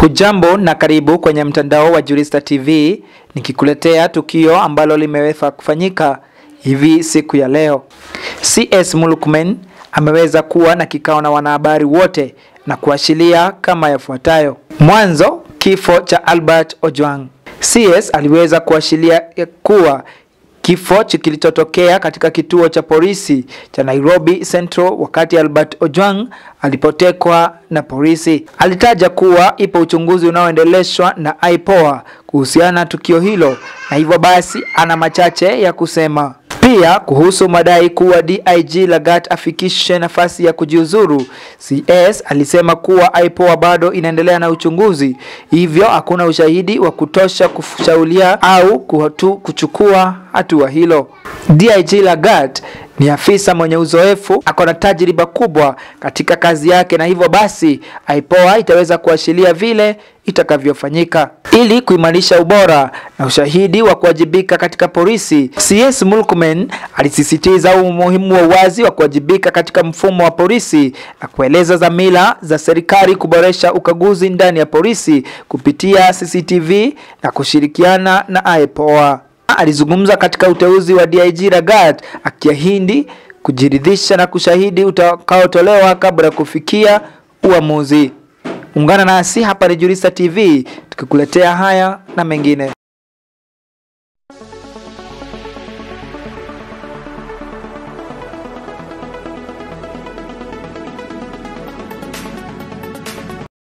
Hujambo na karibu kwenye mtandao wa Jurista TV, nikikuletea tukio ambalo limeweza kufanyika hivi siku ya leo. CS Murkomen ameweza kuwa na kikao na wanahabari wote na kuashiria kama yafuatayo. Mwanzo, kifo cha Albert Ojwang. CS aliweza kuashiria kuwa kifo kilichotokea katika kituo cha polisi cha Nairobi Central wakati Albert Ojwang alipotekwa na polisi. Alitaja kuwa ipo uchunguzi unaoendeleshwa na IPOA kuhusiana na tukio hilo, na hivyo basi ana machache ya kusema. Pia kuhusu madai kuwa DIG Lagat afikishe nafasi ya kujiuzuru, CS alisema kuwa IPOA bado inaendelea na uchunguzi, hivyo hakuna ushahidi wa kutosha kushaulia au kuchukua hatua hilo. DIG Lagat ni afisa mwenye uzoefu, akona tajriba kubwa katika kazi yake, na hivyo basi IPOA itaweza kuashiria vile itakavyofanyika ili kuimarisha ubora na ushahidi wa kuwajibika katika polisi. CS Murkomen alisisitiza umuhimu wa uwazi wa kuwajibika katika mfumo wa polisi na kueleza dhamira za serikali kuboresha ukaguzi ndani ya polisi kupitia CCTV na kushirikiana na IPOA. Alizungumza katika uteuzi wa DIG Lagat akiahidi kujiridhisha na kushahidi utakaotolewa kabla ya kufikia uamuzi. Ungana nasi hapa ni Jurista TV tukikuletea haya na mengine.